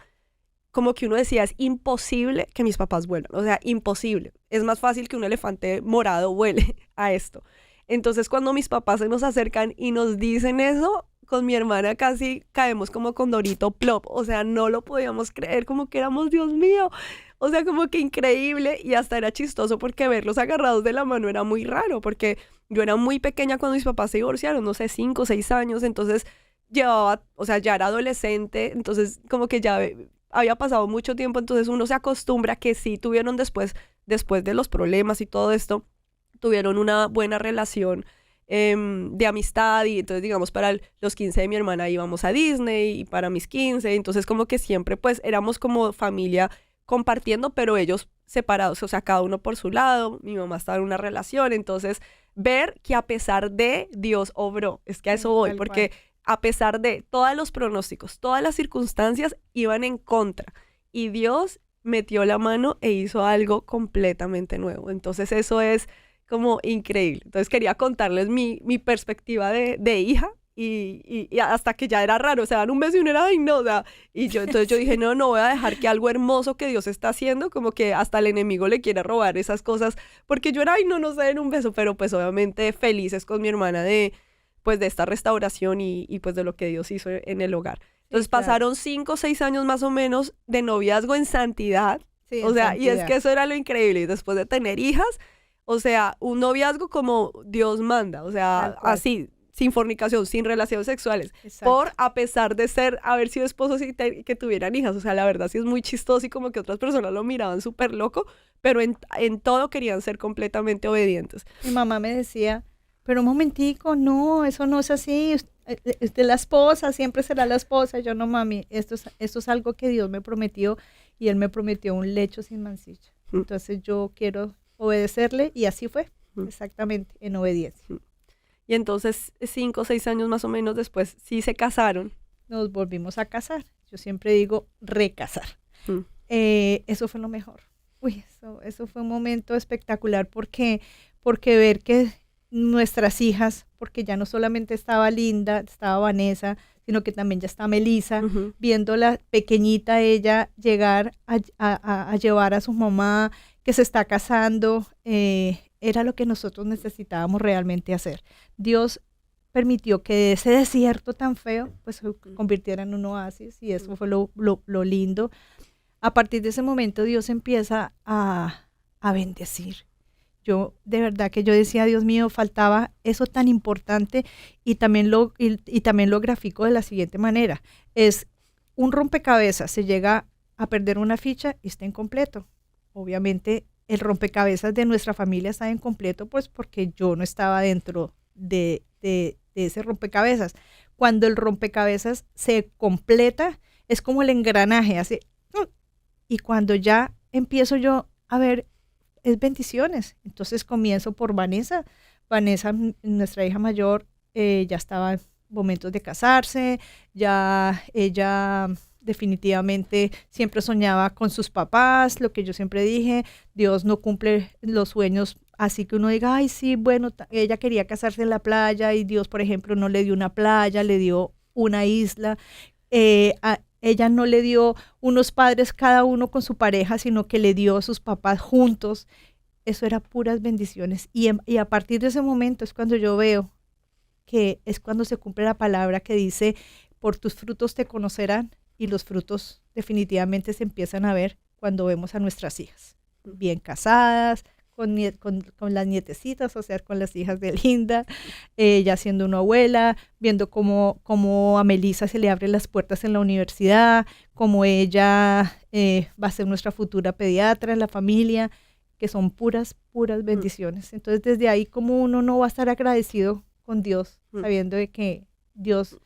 como que uno decía, es imposible que mis papás vuelvan, o sea, imposible. Es más fácil que un elefante morado vuele a esto. Entonces, cuando mis papás se nos acercan y nos dicen eso, con mi hermana casi caemos como con Dorito Plop, o sea, no lo podíamos creer, como que éramos, Dios mío, o sea, como que increíble, y hasta era chistoso porque verlos agarrados de la mano era muy raro, porque yo era muy pequeña cuando mis papás se divorciaron, no sé, 5 o 6 años, entonces llevaba, o sea, ya era adolescente, entonces como que ya había pasado mucho tiempo, entonces uno se acostumbra que sí tuvieron después de los problemas y todo esto, tuvieron una buena relación de amistad, y entonces digamos para los 15 de mi hermana íbamos a Disney y para mis 15, entonces como que siempre pues éramos como familia compartiendo, pero ellos separados, o sea, cada uno por su lado, mi mamá estaba en una relación, entonces ver que a pesar de Dios obró, es que a eso voy, porque a pesar de todos los pronósticos, todas las circunstancias iban en contra y Dios metió la mano e hizo algo completamente nuevo. Entonces eso es como increíble. Entonces quería contarles mi perspectiva de hija y hasta que ya era raro, o sea, dan un beso y uno era, ay no, o sea, y entonces yo dije, no voy a dejar que algo hermoso que Dios está haciendo, como que hasta el enemigo le quiera robar esas cosas, porque yo era, ay no se den un beso, pero pues obviamente felices con mi hermana de esta restauración y pues de lo que Dios hizo en el hogar. Entonces sí, claro, pasaron 5 o 6 años más o menos de noviazgo en santidad, sí, o sea, santidad. Y es que eso era lo increíble, y después de tener hijas, o sea, un noviazgo como Dios manda, o sea, así, sin fornicación, sin relaciones sexuales, exacto, a pesar de haber sido esposos y que tuvieran hijas, o sea, la verdad sí es muy chistoso y como que otras personas lo miraban súper loco, pero en todo querían ser completamente obedientes. Mi mamá me decía, pero un momentico, no, eso no es así, de la esposa, siempre será la esposa. Yo no, mami, esto es algo que Dios me prometió y Él me prometió un lecho sin mancilla. Entonces yo quiero obedecerle y así fue, exactamente, en obediencia. Y entonces 5 o 6 años más o menos después sí se casaron. Nos volvimos a casar, yo siempre digo recasar. eso fue lo mejor. Uy, eso fue un momento espectacular porque ver que nuestras hijas, porque ya no solamente estaba Linda, estaba Vanessa, sino que también ya está Melissa, viendo la pequeñita ella llegar a llevar a su mamá que se está casando, era lo que nosotros necesitábamos realmente hacer. Dios permitió que ese desierto tan feo pues se convirtiera en un oasis y eso fue lo lindo. A partir de ese momento Dios empieza a bendecir. Yo, de verdad que yo decía, Dios mío, faltaba eso tan importante y también lo grafico de la siguiente manera. Es un rompecabezas, se llega a perder una ficha y está incompleto. Obviamente el rompecabezas de nuestra familia está incompleto pues porque yo no estaba dentro de ese rompecabezas. Cuando el rompecabezas se completa, es como el engranaje, hace y cuando ya empiezo yo a ver, es bendiciones. Entonces comienzo por Vanessa. Vanessa, nuestra hija mayor, ya estaba en momentos de casarse, ya ella definitivamente siempre soñaba con sus papás, lo que yo siempre dije, Dios no cumple los sueños, así que uno diga, ay sí, bueno, ella quería casarse en la playa y Dios, por ejemplo, no le dio una playa, le dio una isla. Ella no le dio unos padres cada uno con su pareja, sino que le dio a sus papás juntos. Eso era puras bendiciones. Y a partir de ese momento es cuando yo veo que es cuando se cumple la palabra que dice, por tus frutos te conocerán, y los frutos definitivamente se empiezan a ver cuando vemos a nuestras hijas, bien casadas, con las nietecitas, o sea, con las hijas de Linda, ya siendo una abuela, viendo cómo a Melissa se le abren las puertas en la universidad, cómo ella va a ser nuestra futura pediatra en la familia, que son puras bendiciones. Entonces, desde ahí, como uno no va a estar agradecido con Dios, sabiendo de que Dios,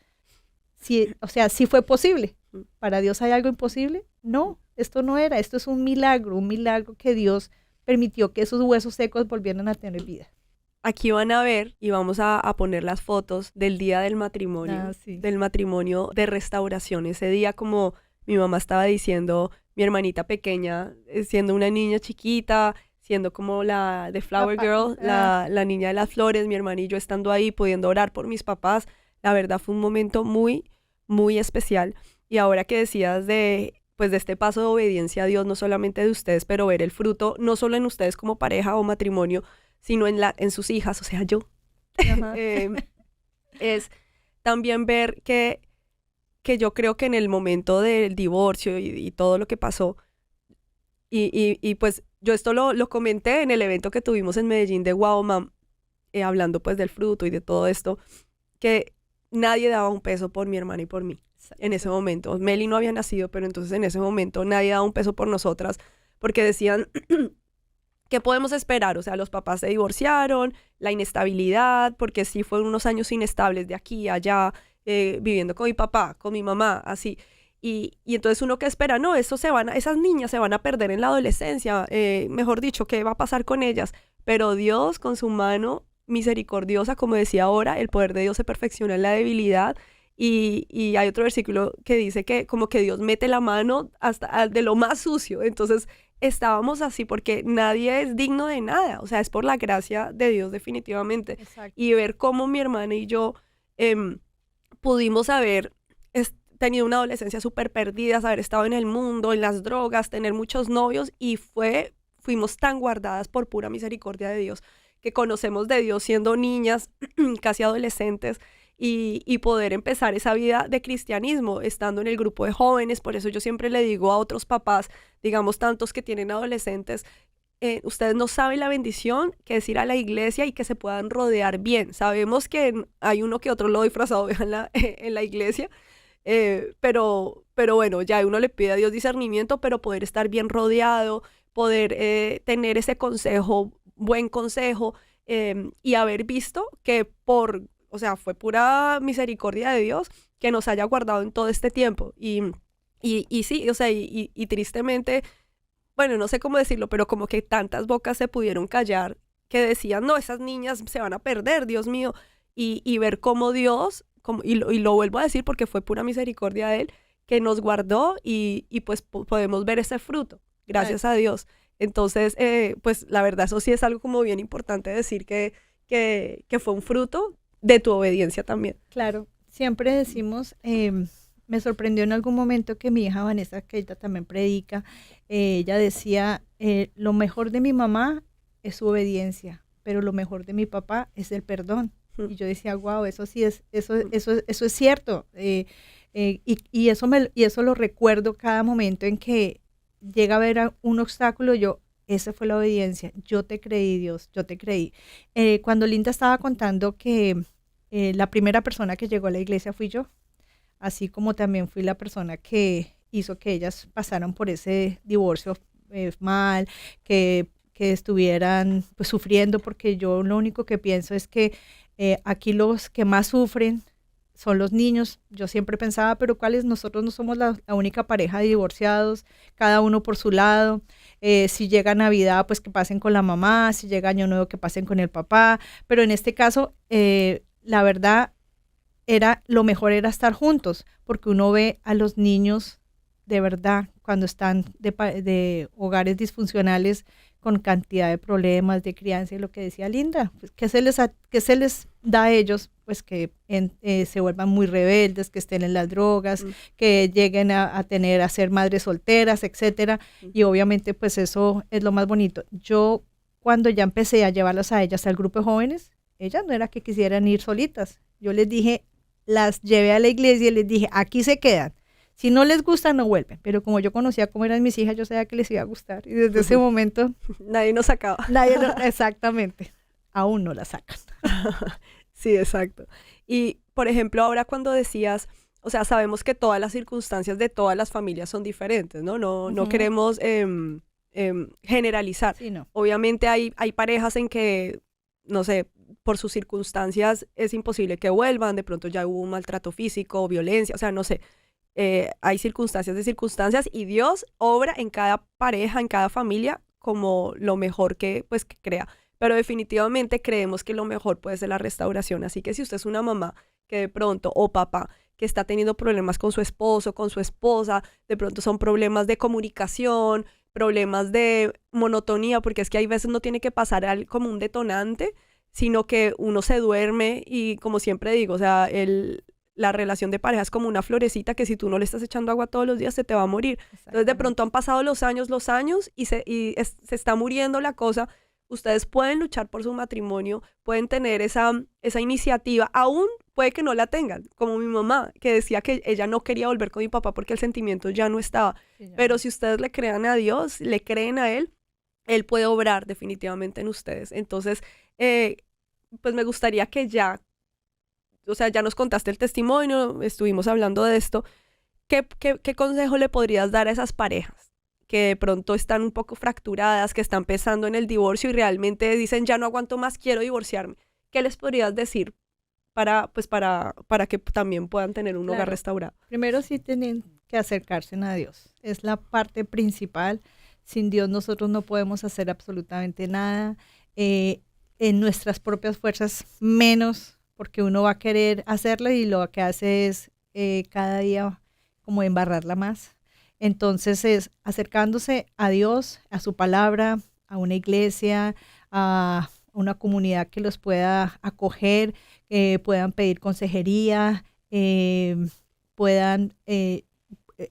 sí, o sea, sí fue posible. ¿Para Dios hay algo imposible? No, esto no era, esto es un milagro que Dios permitió que esos huesos secos volvieran a tener vida. Aquí van a ver y vamos a poner las fotos del día del matrimonio, sí. del matrimonio de restauración. Ese día, como mi mamá estaba diciendo, mi hermanita pequeña, siendo una niña chiquita, siendo como la de Flower Girl, la niña de las flores, mi hermana y yo estando ahí, pudiendo orar por mis papás. La verdad fue un momento muy, muy especial. Y ahora que decías de este paso de obediencia a Dios, no solamente de ustedes, pero ver el fruto, no solo en ustedes como pareja o matrimonio, sino en sus hijas, o sea, yo. Es también ver que yo creo que en el momento del divorcio y todo lo que pasó, y pues yo esto lo comenté en el evento que tuvimos en Medellín de Wow Mom, hablando pues del fruto y de todo esto, que nadie daba un peso por mi hermana y por mí. En ese momento, Meli no había nacido, pero entonces en ese momento nadie daba un peso por nosotras, porque decían, ¿qué podemos esperar? O sea, los papás se divorciaron, la inestabilidad, porque sí fueron unos años inestables de aquí a allá, viviendo con mi papá, con mi mamá, así. Y entonces uno que espera, no, esas niñas se van a perder en la adolescencia, mejor dicho, ¿qué va a pasar con ellas? Pero Dios, con su mano misericordiosa, como decía ahora, el poder de Dios se perfecciona en la debilidad. Y hay otro versículo que dice que como que Dios mete la mano hasta de lo más sucio. Entonces estábamos así porque nadie es digno de nada. O sea, es por la gracia de Dios definitivamente. Exacto. Y ver cómo mi hermana y yo pudimos haber tenido una adolescencia súper perdida, haber estado en el mundo, en las drogas, tener muchos novios y fuimos tan guardadas por pura misericordia de Dios que conocemos de Dios siendo niñas, casi adolescentes, y poder empezar esa vida de cristianismo estando en el grupo de jóvenes. Por eso yo siempre le digo a otros papás, digamos tantos que tienen adolescentes, ustedes no saben la bendición que es ir a la iglesia y que se puedan rodear bien. Sabemos que hay uno que otro lo disfrazado en la iglesia, pero bueno, ya uno le pide a Dios discernimiento, pero poder estar bien rodeado, poder tener ese consejo, buen consejo, y haber visto que o sea, fue pura misericordia de Dios que nos haya guardado en todo este tiempo. Y sí, o sea, y tristemente, bueno, no sé cómo decirlo, pero como que tantas bocas se pudieron callar que decían, no, esas niñas se van a perder, Dios mío. Y ver cómo Dios, y lo vuelvo a decir porque fue pura misericordia de Él, que nos guardó y pues podemos ver ese fruto, gracias a Dios. Entonces, pues la verdad, eso sí es algo como bien importante decir que fue un fruto de tu obediencia también. Claro, siempre decimos, me sorprendió en algún momento que mi hija Vanessa, que ella también predica, ella decía, lo mejor de mi mamá es su obediencia, pero lo mejor de mi papá es el perdón. Y yo decía, wow, eso sí es, eso es cierto. Y eso lo recuerdo cada momento en que llega a haber un obstáculo, esa fue la obediencia, yo te creí, Dios, yo te creí. Cuando Linda estaba contando que la primera persona que llegó a la iglesia fui yo, así como también fui la persona que hizo que ellas pasaran por ese divorcio mal, que estuvieran pues sufriendo, porque yo lo único que pienso es que aquí los que más sufren son los niños. Yo siempre pensaba, pero ¿cuáles? Nosotros no somos la única pareja de divorciados, cada uno por su lado. Si llega Navidad, pues que pasen con la mamá, si llega Año Nuevo, que pasen con el papá. Pero en este caso, la verdad, lo mejor era estar juntos, porque uno ve a los niños de verdad cuando están de hogares disfuncionales con cantidad de problemas de crianza, y lo que decía Linda, pues, ¿qué se les da a ellos? Pues que se vuelvan muy rebeldes, que estén en las drogas, que lleguen a ser madres solteras, etcétera, y obviamente pues eso es lo más bonito. Yo cuando ya empecé a llevarlas a ellas al grupo de jóvenes, ellas no era que quisieran ir solitas, yo les dije, las llevé a la iglesia y les dije, aquí se quedan. Si no les gusta, no vuelven. Pero como yo conocía cómo eran mis hijas, yo sabía que les iba a gustar. Y desde ese momento... Nadie nos sacaba. Exactamente. Aún no la sacan. Sí, exacto. Y, por ejemplo, ahora cuando decías, o sea, sabemos que todas las circunstancias de todas las familias son diferentes, ¿no? No queremos generalizar. Sí, no. Obviamente hay parejas en que, no sé, por sus circunstancias es imposible que vuelvan. De pronto ya hubo un maltrato físico, violencia, o sea, no sé. Hay circunstancias y Dios obra en cada pareja, en cada familia como lo mejor que crea, pero definitivamente creemos que lo mejor puede ser la restauración, así que si usted es una mamá que de pronto, o papá, que está teniendo problemas con su esposo, con su esposa, de pronto son problemas de comunicación, problemas de monotonía, porque es que hay veces no tiene que pasar como un detonante, sino que uno se duerme y como siempre digo, o sea, la relación de pareja es como una florecita que si tú no le estás echando agua todos los días se te va a morir. Entonces de pronto han pasado los años y se está muriendo la cosa. Ustedes pueden luchar por su matrimonio, pueden tener esa iniciativa, aún puede que no la tengan, como mi mamá, que decía que ella no quería volver con mi papá porque el sentimiento ya no estaba. Sí, pero si ustedes le crean a Dios, le creen a Él puede obrar definitivamente en ustedes. Entonces, pues me gustaría que ya nos contaste el testimonio, estuvimos hablando de esto. ¿Qué consejo le podrías dar a esas parejas que de pronto están un poco fracturadas, que están pensando en el divorcio y realmente dicen, ya no aguanto más, quiero divorciarme? ¿Qué les podrías decir para que también puedan tener un hogar restaurado? Primero sí tienen que acercarse a Dios. Es la parte principal. Sin Dios nosotros no podemos hacer absolutamente nada. En nuestras propias fuerzas menos, porque uno va a querer hacerlo y lo que hace es cada día como embarrarla más. Entonces es acercándose a Dios, a su palabra, a una iglesia, a una comunidad que los pueda acoger, puedan pedir consejería, puedan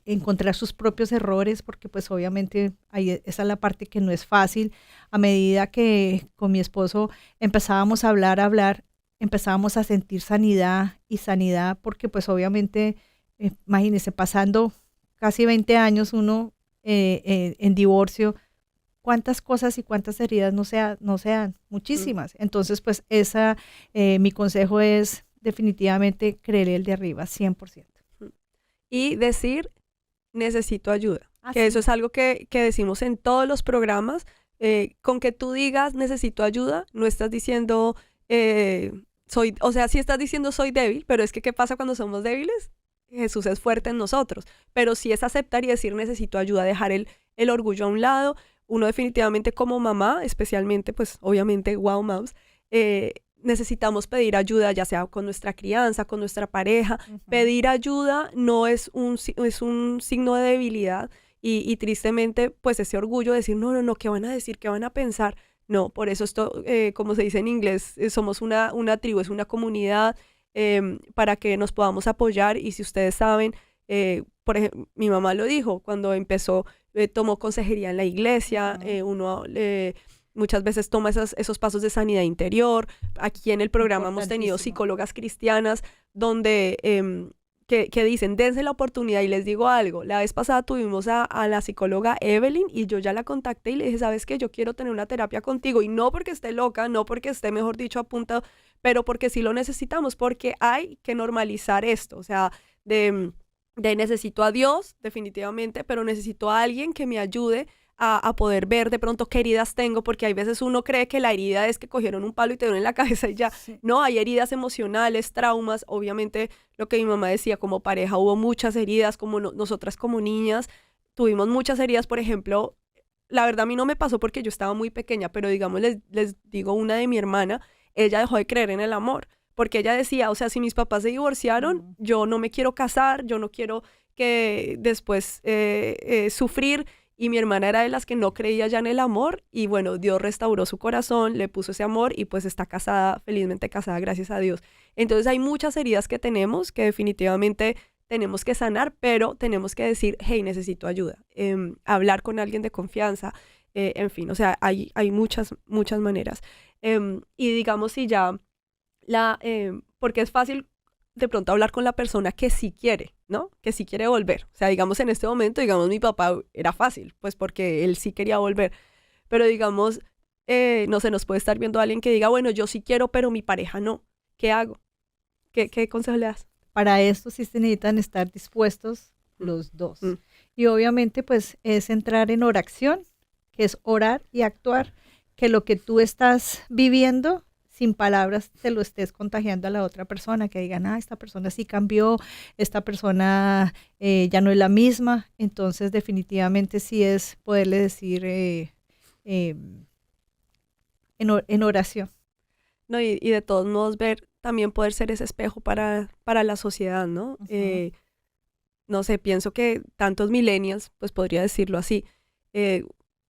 encontrar sus propios errores, porque pues obviamente esa es la parte que no es fácil. A medida que con mi esposo empezábamos a hablar, empezábamos a sentir sanidad, porque pues obviamente, imagínense, pasando casi 20 años uno en divorcio, cuántas cosas y cuántas heridas no se dan, muchísimas. Entonces pues mi consejo es definitivamente creer el de arriba, 100%. Y decir, necesito ayuda, que eso es algo que decimos en todos los programas. Con que tú digas necesito ayuda, no estás diciendo sí estás diciendo soy débil, pero es que ¿qué pasa cuando somos débiles? Jesús es fuerte en nosotros, pero sí es aceptar y decir necesito ayuda, dejar el orgullo a un lado. Uno definitivamente como mamá, especialmente pues obviamente wow moms, necesitamos pedir ayuda, ya sea con nuestra crianza, con nuestra pareja. Pedir ayuda no es es un signo de debilidad y tristemente, pues ese orgullo de decir, no, ¿qué van a decir? ¿Qué van a pensar? No, por eso esto, como se dice en inglés, somos una tribu, es una comunidad para que nos podamos apoyar. Y si ustedes saben, por ejemplo, mi mamá lo dijo, cuando empezó, tomó consejería en la iglesia, uno muchas veces toma esos pasos de sanidad interior. Aquí en el programa hemos tenido psicólogas cristianas donde que dicen, dense la oportunidad. Y les digo algo, la vez pasada tuvimos a la psicóloga Evelyn y yo ya la contacté y le dije, ¿sabes qué? Yo quiero tener una terapia contigo, y no porque esté loca, no porque esté, mejor dicho, a punto, pero porque sí lo necesitamos, porque hay que normalizar esto, o sea, de necesito a Dios, definitivamente, pero necesito a alguien que me ayude a poder ver de pronto qué heridas tengo, porque hay veces uno cree que la herida es que cogieron un palo y te dieron en la cabeza y ya. Sí. No, hay heridas emocionales, traumas. Obviamente, lo que mi mamá decía, como pareja hubo muchas heridas, como nosotras como niñas tuvimos muchas heridas. Por ejemplo, la verdad a mí no me pasó porque yo estaba muy pequeña, pero digamos, les digo, una de mi hermana, ella dejó de creer en el amor, porque ella decía, o sea, si mis papás se divorciaron, yo no me quiero casar, yo no quiero que después sufrir. Y mi hermana era de las que no creía ya en el amor, y bueno, Dios restauró su corazón, le puso ese amor y pues está casada, felizmente casada, gracias a Dios. Entonces hay muchas heridas que tenemos que definitivamente tenemos que sanar, pero tenemos que decir, hey, necesito ayuda, hablar con alguien de confianza, en fin, o sea, hay muchas maneras. Y digamos, si ya, porque es fácil de pronto hablar con la persona que sí quiere, ¿no? Que sí quiere volver. O sea, digamos en este momento, digamos mi papá era fácil, pues porque él sí quería volver. Pero digamos, no sé, nos puede estar viendo alguien que diga, bueno, yo sí quiero, pero mi pareja no. ¿Qué hago? ¿Qué consejo le das? Para esto sí se necesitan estar dispuestos los dos. Y obviamente pues es entrar en oración, que es orar y actuar, que lo que tú estás viviendo sin palabras te lo estés contagiando a la otra persona, que digan, esta persona sí cambió, esta persona ya no es la misma. Entonces definitivamente sí es poderle decir en oración. No, y de todos modos ver, también poder ser ese espejo para la sociedad, ¿no? No sé, pienso que tantos millennials, pues podría decirlo así,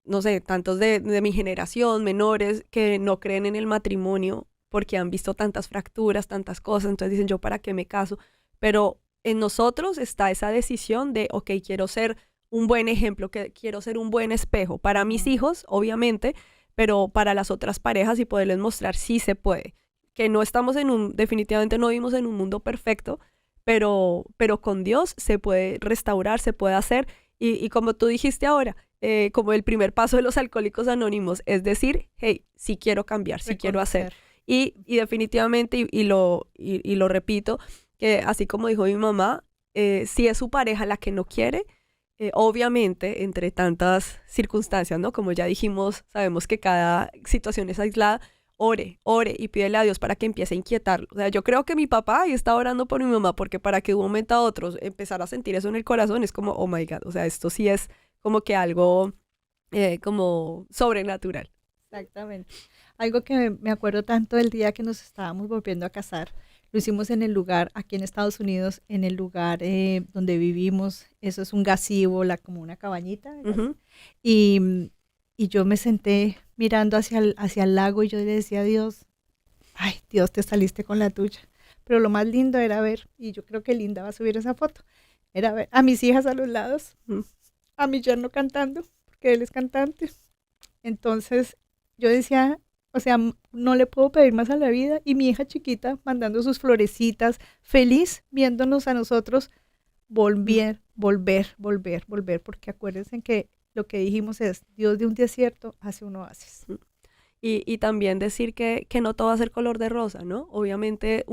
no sé, tantos de mi generación, menores, que no creen en el matrimonio porque han visto tantas fracturas, tantas cosas, entonces dicen, ¿yo para qué me caso? Pero en nosotros está esa decisión de, ok, quiero ser un buen ejemplo, que quiero ser un buen espejo para mis hijos, obviamente, pero para las otras parejas, y poderles mostrar sí se puede, que no estamos definitivamente no vivimos en un mundo perfecto, pero con Dios se puede restaurar, se puede hacer, y como tú dijiste ahora, como el primer paso de los Alcohólicos Anónimos, es decir, hey, sí quiero cambiar, sí quiero hacer. Y definitivamente, y lo repito, que así como dijo mi mamá, si es su pareja la que no quiere, obviamente, entre tantas circunstancias, ¿no? Como ya dijimos, sabemos que cada situación es aislada, ore y pídele a Dios para que empiece a inquietarlo. O sea, yo creo que mi papá ahí está orando por mi mamá, porque para que de un momento a otro empezar a sentir eso en el corazón es como, oh my God, o sea, esto sí es como que algo como sobrenatural. Exactamente. Algo que me acuerdo tanto del día que nos estábamos volviendo a casar, lo hicimos en el lugar, aquí en Estados Unidos, en el lugar donde vivimos, eso es un gazebo, como una cabañita, y yo me senté mirando hacia el lago y yo le decía a Dios, ay, Dios, te saliste con la tuya. Pero lo más lindo era ver, y yo creo que Linda va a subir esa foto, era ver a mis hijas a los lados, a mi yerno cantando, porque él es cantante. Entonces yo decía, o sea, no le puedo pedir más a la vida, y mi hija chiquita mandando sus florecitas, feliz viéndonos a nosotros volver, porque acuérdense que lo que dijimos es, Dios de un desierto hace un oasis. Y también decir que no todo va a ser color de rosa, ¿no? Obviamente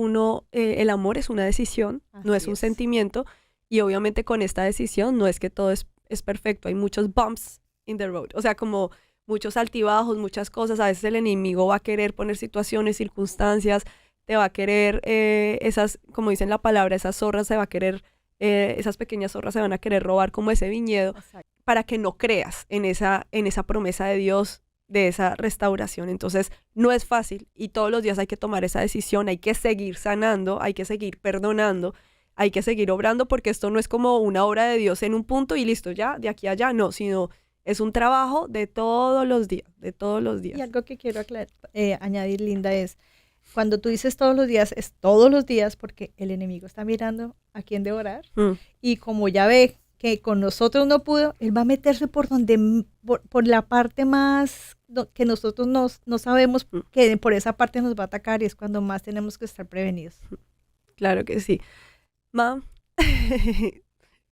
el amor es una decisión, no es un sentimiento, y obviamente con esta decisión no es que todo es perfecto, hay muchos bumps in the road, o sea, como muchos altibajos, muchas cosas. A veces el enemigo va a querer poner situaciones, circunstancias, te va a querer esas, como dicen la palabra, esas zorras se va a querer, esas pequeñas zorras se van a querer robar como ese viñedo. Exacto. Para que no creas en esa promesa de Dios de esa restauración. Entonces, no es fácil y todos los días hay que tomar esa decisión, hay que seguir sanando, hay que seguir perdonando, hay que seguir obrando, porque esto no es como una obra de Dios en un punto y listo, ya, de aquí a allá, no, sino es un trabajo de todos los días, de todos los días. Y algo que quiero añadir, Linda, es cuando tú dices todos los días, es todos los días porque el enemigo está mirando a quién devorar y como ya ve que con nosotros no pudo, él va a meterse por donde, por la parte más que nosotros no sabemos, que por esa parte nos va a atacar y es cuando más tenemos que estar prevenidos. Claro que sí. Mam,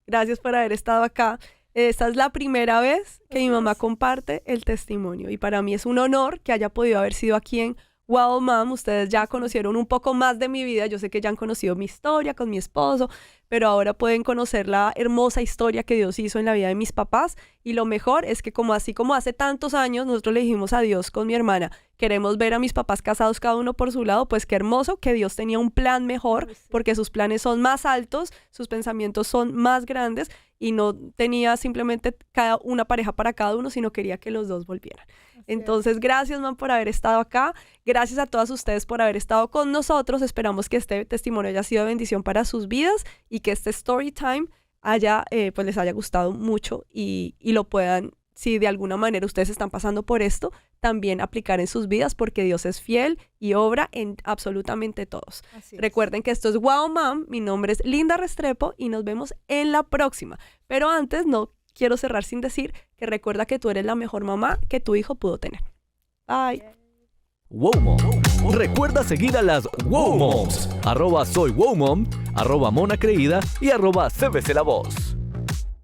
gracias por haber estado acá. Esta es la primera vez que mi mamá comparte el testimonio y para mí es un honor que haya podido haber sido aquí en Wow Mom. Ustedes ya conocieron un poco más de mi vida, yo sé que ya han conocido mi historia con mi esposo, pero ahora pueden conocer la hermosa historia que Dios hizo en la vida de mis papás y lo mejor es que así como hace tantos años nosotros le dijimos a Dios con mi hermana, queremos ver a mis papás casados cada uno por su lado, pues qué hermoso que Dios tenía un plan mejor porque sus planes son más altos, sus pensamientos son más grandes y no tenía simplemente una pareja para cada uno, sino quería que los dos volvieran. Entonces, gracias, mam, por haber estado acá. Gracias a todas ustedes por haber estado con nosotros. Esperamos que este testimonio haya sido de bendición para sus vidas y que este story time pues les haya gustado mucho y lo puedan, si de alguna manera ustedes están pasando por esto, también aplicar en sus vidas porque Dios es fiel y obra en absolutamente todos. Recuerden que esto es Wow Mom. Mi nombre es Linda Restrepo y nos vemos en la próxima. Pero antes no quiero cerrar sin decir que recuerda que tú eres la mejor mamá que tu hijo pudo tener. Bye. Wow Mom. Recuerda seguir a las Wow Moms. @soywowmom, @monacreída y @cbclavoz.